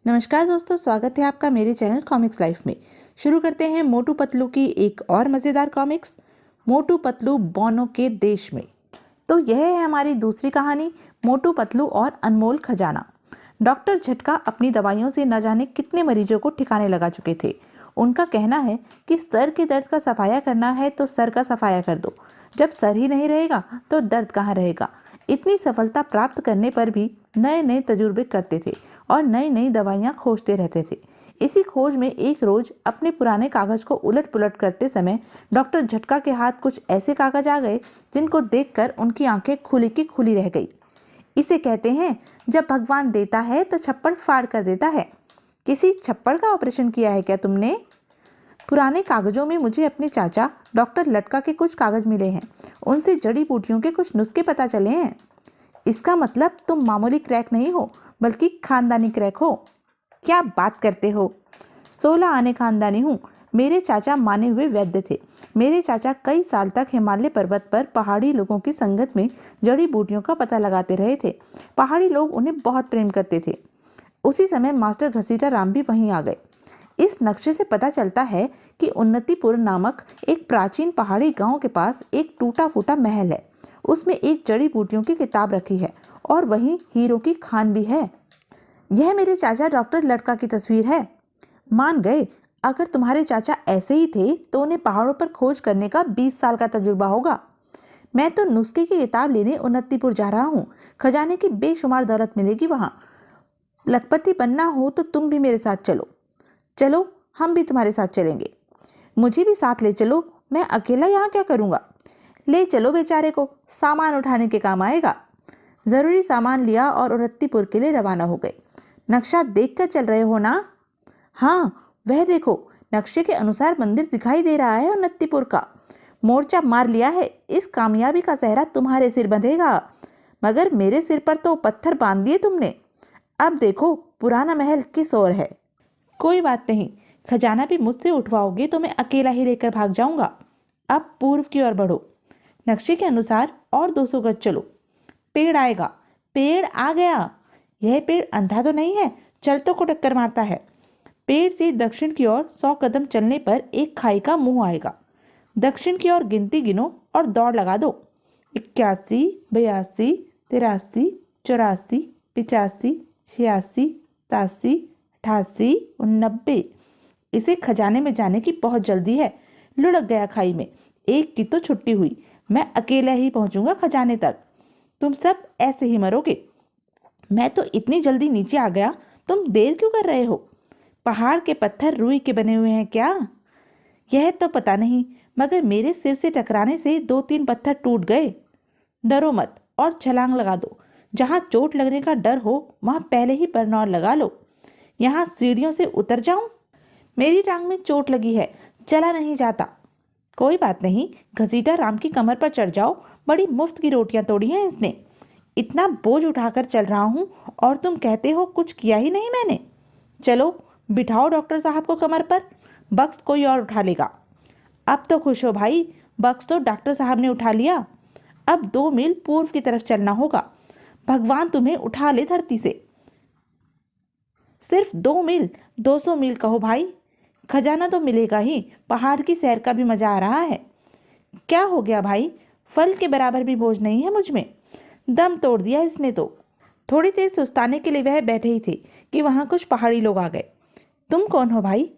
नमस्कार दोस्तों, स्वागत है आपका मेरे चैनल कॉमिक्स लाइफ में। शुरू करते हैं मोटू पतलू की एक और मज़ेदार कॉमिक्स, मोटू पतलू बौनों के देश में। तो यह है हमारी दूसरी कहानी, मोटू पतलू और अनमोल खजाना। डॉक्टर झटका अपनी दवाइयों से न जाने कितने मरीजों को ठिकाने लगा चुके थे। उनका कहना है कि सर के दर्द का सफाया करना है तो सर का सफाया कर दो, जब सर ही नहीं रहेगा तो दर्द कहाँ रहेगा। इतनी सफलता प्राप्त करने पर भी नए नए तजुर्बे करते थे और नई नई दवाइयाँ खोजते रहते थे। इसी खोज में एक रोज अपने पुराने कागज को उलट पुलट करते समय डॉक्टर झटका के हाथ कुछ ऐसे कागज आ गए जिनको देखकर उनकी आंखें खुली की खुली रह गई। इसे कहते हैं, जब भगवान देता है तो छप्पड़ फाड़ कर देता है। किसी छप्पड़ का ऑपरेशन किया है क्या तुमने? पुराने कागजों में मुझे अपने चाचा डॉक्टर लटका के कुछ कागज मिले हैं। उनसे जड़ी बूटियों के कुछ नुस्खे पता चले हैं। इसका मतलब तुम मामूली क्रैक नहीं हो, बल्कि खानदानी क्रैक हो। क्या बात करते हो? 16 आने खानदानी हूँ। मेरे चाचा माने हुए वैद्य थे। मेरे चाचा कई साल तक हिमालय पर्वत पर पहाड़ी लोगों की संगत में जड़ी बूटियों का पता लगाते रहे थे। पहाड़ी लोग उन्हें बहुत प्रेम करते थे। उसी समय मास्टर घसीटा राम भी वहीं आ गए। इस नक्शे से पता चलता है कि उन्नतिपुर नामक एक प्राचीन पहाड़ी गांव के पास एक टूटा फूटा महल है। उसमें एक जड़ी बूटियों की किताब रखी है और वहीं हीरो की खान भी है। यह मेरे चाचा डॉक्टर लटका की तस्वीर है। मान गए, अगर तुम्हारे चाचा ऐसे ही थे तो उन्हें पहाड़ों पर खोज करने का 20 साल का तजुर्बा होगा। मैं तो नुस्खे की किताब लेने उन्नतिपुर जा रहा हूँ। खजाने की बेशुमार दौलत मिलेगी वहाँ। लखपति बनना हो तो तुम भी मेरे साथ चलो। चलो, हम भी तुम्हारे साथ चलेंगे। मुझे भी साथ ले चलो, मैं अकेला यहाँ क्या करूँगा? ले चलो बेचारे को, सामान उठाने के काम आएगा। जरूरी सामान लिया और उन्नतिपुर के लिए रवाना हो गए। नक्शा देखकर चल रहे हो ना? हाँ, वह देखो, नक्शे के अनुसार मंदिर दिखाई दे रहा है उन्नतिपुर का। मोर्चा मार लिया है। इस कामयाबी का सेहरा तुम्हारे सिर बंधेगा। मगर मेरे सिर पर तो पत्थर बांध दिए तुमने। अब देखो, पुराना महल किस ओर है। कोई बात नहीं, खजाना भी मुझसे उठवाओगे तो मैं अकेला ही लेकर भाग जाऊंगा। अब पूर्व की ओर बढ़ो। नक्शे के अनुसार और 200 गज चलो। पेड़ आएगा। पेड़ आ गया। यह पेड़ अंधा तो नहीं है, चलतों को टक्कर मारता है। पेड़ से दक्षिण की ओर 100 कदम चलने पर एक खाई का मुंह आएगा। दक्षिण की ओर गिनती गिनो और दौड़ लगा दो। 81, 82, 83, 84, 85, 86, 87, 88, 89। इसे खजाने में जाने की बहुत जल्दी है। लुढ़क गया खाई में। एक की तो छुट्टी हुई। मैं अकेला ही पहुंचूंगा खजाने तक। तुम सब ऐसे ही मरोगे। मैं तो इतनी जल्दी नीचे आ गया, तुम देर क्यों कर रहे हो? पहाड़ के पत्थर रुई के बने हुए हैं क्या? यह तो पता नहीं, मगर मेरे सिर से टकराने से 2-3 पत्थर टूट गए। डरो मत और छलांग लगा दो। जहाँ चोट लगने का डर हो वहाँ पहले ही परनौर लगा लो। यहाँ सीढ़ियों से उतर जाऊं? मेरी टांग में चोट लगी है, चला नहीं जाता। कोई बात नहीं, घसीटा राम की कमर पर चढ़ जाओ। बड़ी मुफ्त की रोटियां तोड़ी हैं इसने। इतना बोझ उठाकर चल रहा हूँ और तुम कहते हो कुछ किया ही नहीं मैंने। चलो, बिठाओ डॉक्टर साहब को कमर पर। बक्स कोई और उठा लेगा। अब तो खुश हो भाई, बक्स तो डॉक्टर साहब ने उठा लिया। अब 2 मील पूर्व की तरफ चलना होगा। भगवान तुम्हें उठा ले धरती से। सिर्फ 2 मील, 200 मील कहो भाई। खजाना तो मिलेगा ही, पहाड़ की सैर का भी मजा आ रहा है। क्या हो गया भाई? फल के बराबर भी बोझ नहीं है मुझ में। दम तोड़ दिया इसने तो। थोड़ी देर सुस्ताने के लिए वह बैठे ही थे कि वहां कुछ पहाड़ी लोग आ गए। तुम कौन हो भाई?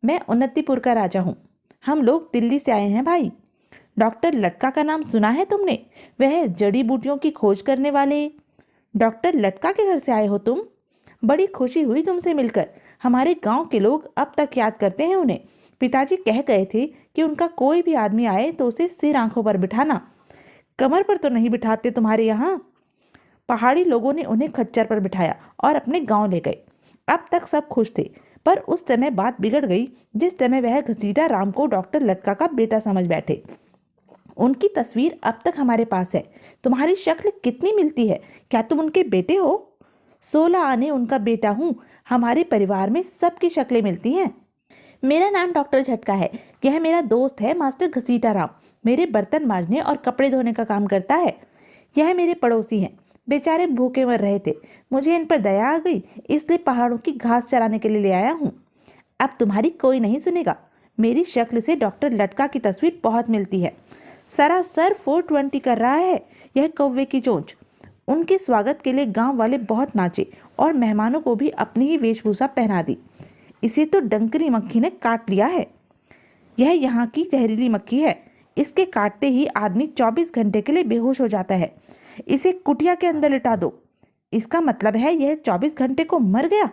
मैं उन्नतिपुर का राजा हूँ। हम लोग दिल्ली से आए हैं भाई। डॉक्टर लटका का नाम सुना है तुमने? वह जड़ी बूटियों की खोज करने वाले। डॉक्टर लटका के घर से आए हो तुम? बड़ी खुशी हुई तुमसे मिलकर। हमारे गांव के लोग अब तक याद करते हैं उन्हें। पिताजी कह गए थे कि उनका कोई भी आदमी आए तो उसे सिर आंखों पर बिठाना। कमर पर तो नहीं बिठाते तुम्हारे यहाँ। पहाड़ी लोगों ने उन्हें खच्चर पर बिठाया और अपने गांव ले गए। अब तक सब खुश थे, पर उस समय बात बिगड़ गई जिस समय वह घसीटा राम को डॉक्टर लटका का बेटा समझ बैठे। उनकी तस्वीर अब तक हमारे पास है। तुम्हारी शक्ल कितनी मिलती है। क्या तुम उनके बेटे हो? 16 आने उनका बेटा हूँ। हमारे परिवार में सबकी शक्लें मिलती हैं। मेरा नाम डॉक्टर झटका है। यह मेरा दोस्त है मास्टर घसीटा राम। मेरे बर्तन मांजने और कपड़े धोने का काम करता है। यह मेरे पड़ोसी हैं। बेचारे भूखे मर रहे थे। मुझे इन पर दया आ गई, इसलिए पहाड़ों की घास चराने के लिए ले आया हूँ। अब तुम्हारी कोई नहीं सुनेगा। मेरी शक्ल से डॉक्टर लटका की तस्वीर बहुत मिलती है। सरासर 420 कर रहा है यह कौवे की चोंच। उनके स्वागत के लिए गांव वाले बहुत नाचे और मेहमानों को भी अपनी ही वेशभूषा पहना दी। इसे तो डंकनी मक्खी ने काट लिया है। यह यहाँ की जहरीली मक्खी है। इसके काटते ही आदमी 24 घंटे के लिए बेहोश हो जाता है। इसे कुटिया के अंदर लिटा दो। इसका मतलब है यह 24 घंटे को मर गया।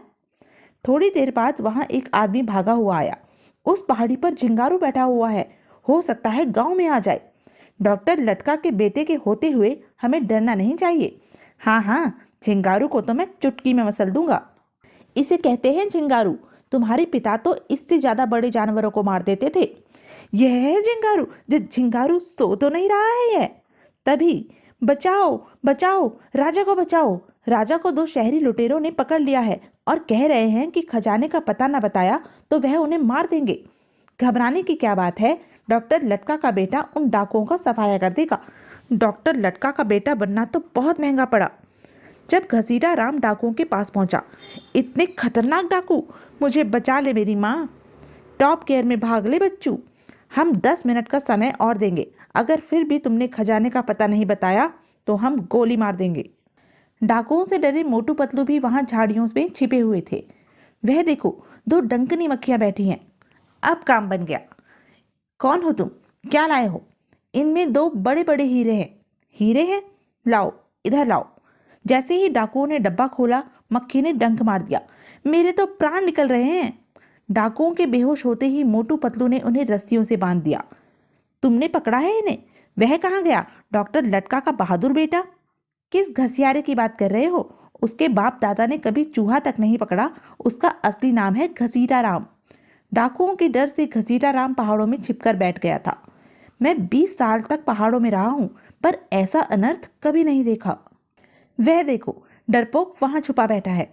थोड़ी देर बाद वहां एक आदमी भागा हुआ आया। उस पहाड़ी पर झिंगारू बैठा हुआ है, हो सकता है गांव में आ जाए। डॉक्टर लटका के बेटे के होते हुए हमें डरना नहीं चाहिए। हाँ हाँ, झिंगारू को तो मैं चुटकी में मसल दूंगा। इसे कहते हैं झिंगारू। तुम्हारे पिता तो इससे ज्यादा बड़े जानवरों को मार देते थे। यह है झिंगारू। झिंगारू सो तो नहीं रहा है यह। तभी बचाओ बचाओ, राजा को बचाओ। राजा को 2 शहरी लुटेरों ने पकड़ लिया है और कह रहे हैं कि खजाने का पता न बताया तो वह उन्हें मार देंगे। घबराने की क्या बात है, डॉक्टर लटका का बेटा उन डाकुओं का सफाया कर देगा। डॉक्टर लटका का बेटा बनना तो बहुत महंगा पड़ा। जब घसीटा राम डाकुओं के पास पहुंचा, इतने खतरनाक डाकू, मुझे बचा ले मेरी माँ। टॉप गियर में भाग ले बच्चू। हम 10 मिनट का समय और देंगे। अगर फिर भी तुमने खजाने का पता नहीं बताया तो हम गोली मार देंगे। डाकुओं से डरे मोटू पतलू भी वहां झाड़ियों में छिपे हुए थे। वह देखो, 2 डंकनी मक्खियां बैठी हैं। अब काम बन गया। कौन हो तुम, क्या लाए हो? इनमें 2 बड़े बड़े हीरे हैं। हीरे हैं? लाओ, इधर लाओ। जैसे ही डाकुओं ने डब्बा खोला, मक्खी ने डंक मार दिया। मेरे तो प्राण निकल रहे हैं। डाकुओं के बेहोश होते ही मोटू पतलू ने उन्हें रस्सियों से बांध दिया। तुमने पकड़ा है इन्हें? वह कहाँ गया, डॉक्टर लटका का बहादुर बेटा? किस घसियारे की बात कर रहे हो? उसके बाप दादा ने कभी चूहा तक नहीं पकड़ा। उसका असली नाम है घसीटा राम। डाकुओं के डर से घसीटा राम पहाड़ों में छिपकर बैठ गया था। मैं 20 साल तक पहाड़ों में रहा हूं, पर ऐसा अनर्थ कभी नहीं देखा। वह देखो, डरपोक वहां छुपा बैठा है।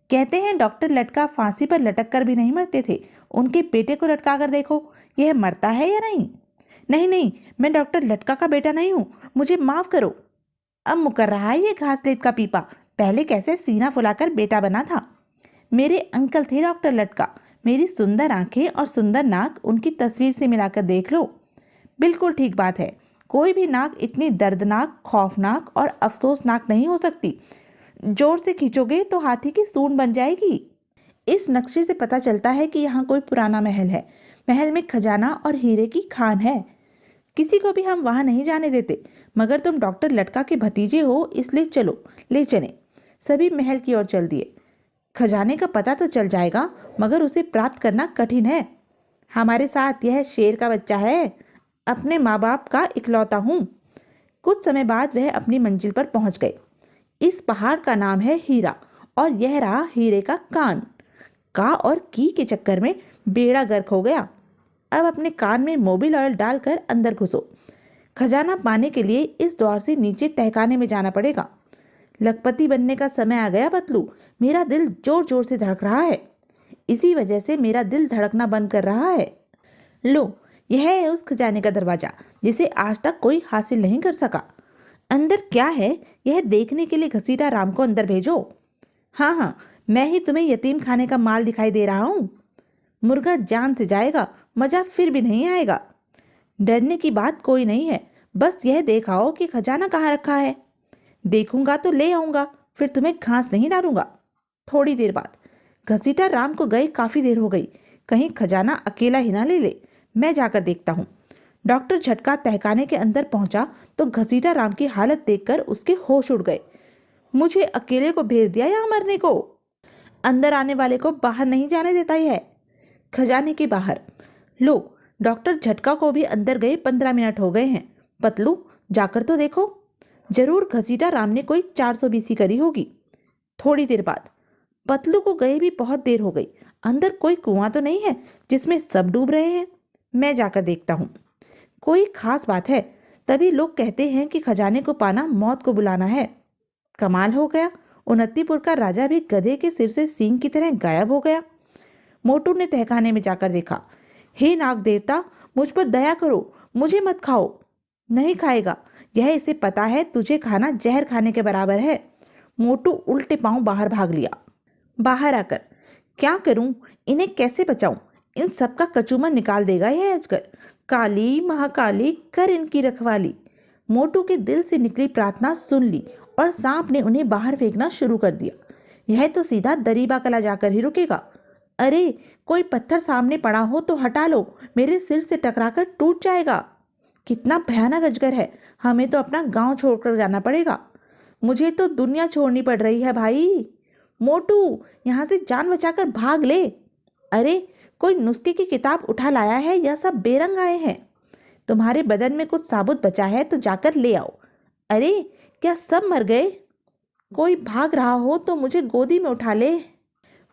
कहते हैं डॉक्टर लटका फांसी पर लटक कर भी नहीं मरते थे। उनके बेटे को लटका कर देखो, यह मरता है या नहीं? नहीं नहीं, मैं डॉक्टर लटका का बेटा नहीं हूं, मुझे माफ करो। अब मुकर रहा है ये घासलेट का पीपा। पहले कैसे सीना फुलाकर बेटा बना था। मेरे अंकल थे डॉक्टर लटका। मेरी सुंदर आंखें और सुंदर नाक उनकी तस्वीर से मिलाकर देख लो। बिल्कुल ठीक बात है। कोई भी नाक इतनी दर्दनाक, खौफनाक और अफसोसनाक नहीं हो सकती। जोर से खींचोगे तो हाथी की सूंड बन जाएगी। इस नक्शे से पता चलता है कि यहाँ कोई पुराना महल है। महल में खजाना और हीरे की खान है। किसी को भी हम वहां नहीं जाने देते, मगर तुम डॉक्टर लटका के भतीजे हो, इसलिए चलो, ले चले। सभी महल की ओर चल दिए। खजाने का पता तो चल जाएगा, मगर उसे प्राप्त करना कठिन है। हमारे साथ यह शेर का बच्चा है। अपने माँ बाप का इकलौता हूँ। कुछ समय बाद वह अपनी मंजिल पर पहुंच गए। इस पहाड़ का नाम है हीरा, और यह रहा हीरे का कान। का और की के चक्कर में बेड़ा गर्क हो गया। अब अपने कान में मोबिल ऑयल डालकर अंदर घुसो। खजाना पाने के लिए इस द्वार से नीचे तहखाने में जाना पड़ेगा। लखपति बनने का समय आ गया पतलू। मेरा दिल जोर जोर से धड़क रहा है। इसी वजह से मेरा दिल धड़कना बंद कर रहा है। लो, यह है उस खजाने का दरवाजा जिसे आज तक कोई हासिल नहीं कर सका। अंदर क्या है यह देखने के लिए घसीटा राम को अंदर भेजो। हाँ हाँ, मैं ही तुम्हें यतीम खाने का माल दिखाई दे रहा हूँ। मुर्गा जान से जाएगा, मजा फिर भी नहीं आएगा। डरने की बात कोई नहीं है, बस यह देखाओ कि खजाना कहाँ रखा है। देखूंगा तो ले आऊंगा, फिर तुम्हें घास नहीं डालूंगा। थोड़ी देर बाद घसीटा राम को गए काफी देर हो गई। कहीं खजाना अकेला ही ना ले ले। मैं जाकर देखता हूँ। डॉक्टर झटका तहखाने के अंदर पहुंचा तो घसीटा राम की हालत देखकर उसके होश उड़ गए। मुझे अकेले को भेज दिया यहाँ मरने को। अंदर आने वाले को बाहर नहीं जाने देता है। खजाने के बाहर लो, डॉक्टर झटका को भी अंदर गए 15 मिनट हो गए हैं। पतलू, जाकर तो देखो। जरूर घसीटा राम ने कोई 400 बीसी करी होगी। थोड़ी देर बाद पतलू को गए भी बहुत देर हो गई। अंदर कोई कुआं तो नहीं है जिसमें सब डूब रहे हैं। मैं जाकर देखता हूँ। कोई खास बात है? तभी लोग कहते हैं कि खजाने को पाना मौत को बुलाना है। कमाल हो गया, उन्नतिपुर का राजा भी गधे के सिर से सींग की तरह गायब हो गया। मोटू ने तहखाने में जाकर देखा। हे नाग देवता, मुझ पर दया करो, मुझे मत खाओ। नहीं खाएगा, यह इसे पता है तुझे खाना जहर खाने के बराबर है। मोटू उल्टे पांव बाहर भाग लिया। बाहर आकर क्या करूं, इन्हें कैसे बचाऊं? इन सब का कचूमर निकाल देगा यह अजगर। काली महाकाली कर इनकी रखवाली। मोटू के दिल से निकली प्रार्थना सुन ली और सांप ने उन्हें बाहर फेंकना शुरू कर दिया। यह तो सीधा दरीबा कला जाकर ही रुकेगा। अरे, कोई पत्थर सामने पड़ा हो तो हटा लो, मेरे सिर से टकराकर टूट जाएगा। कितना भयानक अजगर है, हमें तो अपना गांव छोड़कर जाना पड़ेगा। मुझे तो दुनिया छोड़नी पड़ रही है भाई। मोटू, यहाँ से जान बचाकर भाग ले। अरे, कोई नुस्खे की किताब उठा लाया है या सब बेरंग आए हैं? तुम्हारे बदन में कुछ साबुत बचा है तो जाकर ले आओ। अरे, क्या सब मर गए? कोई भाग रहा हो तो मुझे गोदी में उठा ले।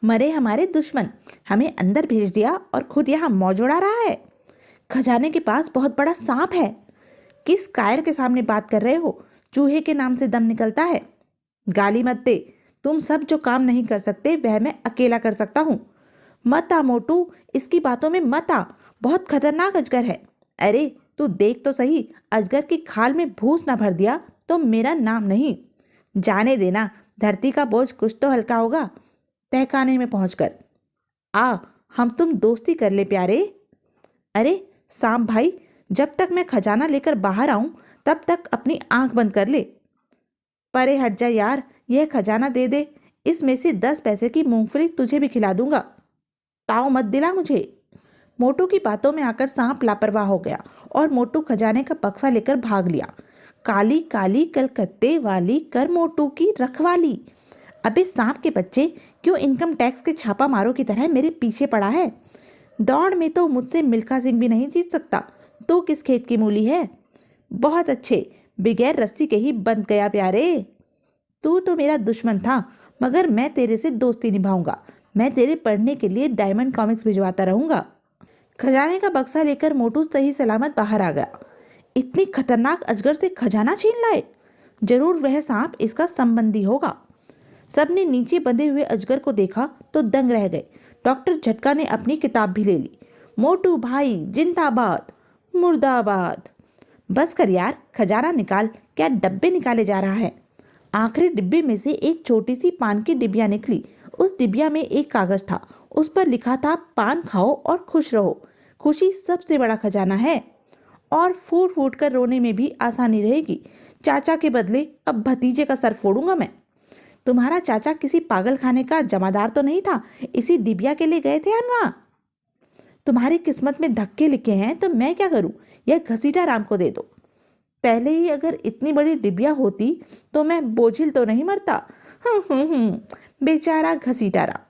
मरे हमारे दुश्मन, हमें अंदर भेज दिया और खुद यहाँ मौज उड़ा रहा है। खजाने के पास बहुत बड़ा सांप है। किस कायर के सामने बात कर रहे हो? चूहे के नाम से दम निकलता है। गाली मत दे, तुम सब जो काम नहीं कर सकते वह मैं अकेला कर सकता हूँ। मत आ मोटू, इसकी बातों में मत आ, बहुत खतरनाक अजगर है। अरे, तू देख तो सही, अजगर की खाल में भूस ना भर दिया तो मेरा नाम नहीं। जाने देना, धरती का बोझ कुछ तो हल्का होगा। तहखाने में पहुंचकर आ, हम तुम दोस्ती कर ले प्यारे। अरे सांप भाई, जब तक मैं खजाना लेकर बाहर आऊं तब तक अपनी आंख बंद कर ले। परे हट जा यार, यह खजाना दे दे, इसमें से 10 पैसे की मूंगफली तुझे भी खिला दूंगा। ताव मत दिला मुझे। मोटू की बातों में आकर सांप लापरवाह हो गया और मोटू खजाने का बक्सा लेकर भाग लिया। काली काली कलकत्ते वाली कर मोटू की रखवाली। अबे सांप के बच्चे, क्यों इनकम टैक्स के छापा मारो की तरह मेरे पीछे पड़ा है? दौड़ में तो मुझसे मिल्खा सिंह भी नहीं जीत सकता, तो किस खेत की मूली है? बहुत अच्छे, बगैर रस्सी के ही बंध गया प्यारे। तू तो मेरा दुश्मन था, मगर मैं तेरे से दोस्ती निभाऊंगा। मैं तेरे पढ़ने के लिए डायमंड कॉमिक्स भिजवाता रहूंगा। खजाने का बक्सा लेकर मोटू सही सलामत बाहर आ गया। इतनी खतरनाक अजगर से खजाना छीन लाए, जरूर वह सांप इसका संबंधी होगा। सबने नीचे बंधे हुए अजगर को देखा तो दंग रह गए। डॉक्टर झटका ने अपनी किताब भी ले ली। मोटू भाई जिंदाबाद, मुर्दाबाद। बस कर यार, खजाना निकाल। क्या डब्बे निकाले जा रहा है? आखिरी डिब्बे में से एक छोटी सी पान की डिबिया निकली। उस डिबिया में एक कागज था, उस पर लिखा था पान खाओ और खुश रहो, खुशी सबसे बड़ा खजाना है। और फूट फूट कर रोने में भी आसानी रहेगी। चाचा के बदले अब भतीजे का सर फोड़ूंगा मैं। तुम्हारा चाचा किसी पागल खाने का जमादार तो नहीं था, इसी डिबिया के लिए गए थे अनवा। तुम्हारी किस्मत में धक्के लिखे हैं तो मैं क्या करूं? यह घसीटा राम को दे दो। पहले ही अगर इतनी बड़ी डिबिया होती तो मैं बोझिल तो नहीं मरता। बेचारा घसीटा राम।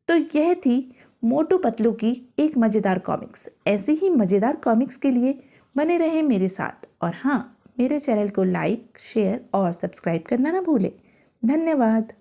तो यह थी मोटू पतलू की एक मज़ेदार कॉमिक्स। ऐसे ही मज़ेदार कॉमिक्स के लिए बने रहें मेरे साथ, और हाँ, मेरे चैनल को लाइक, शेयर और सब्सक्राइब करना ना भूलें। धन्यवाद।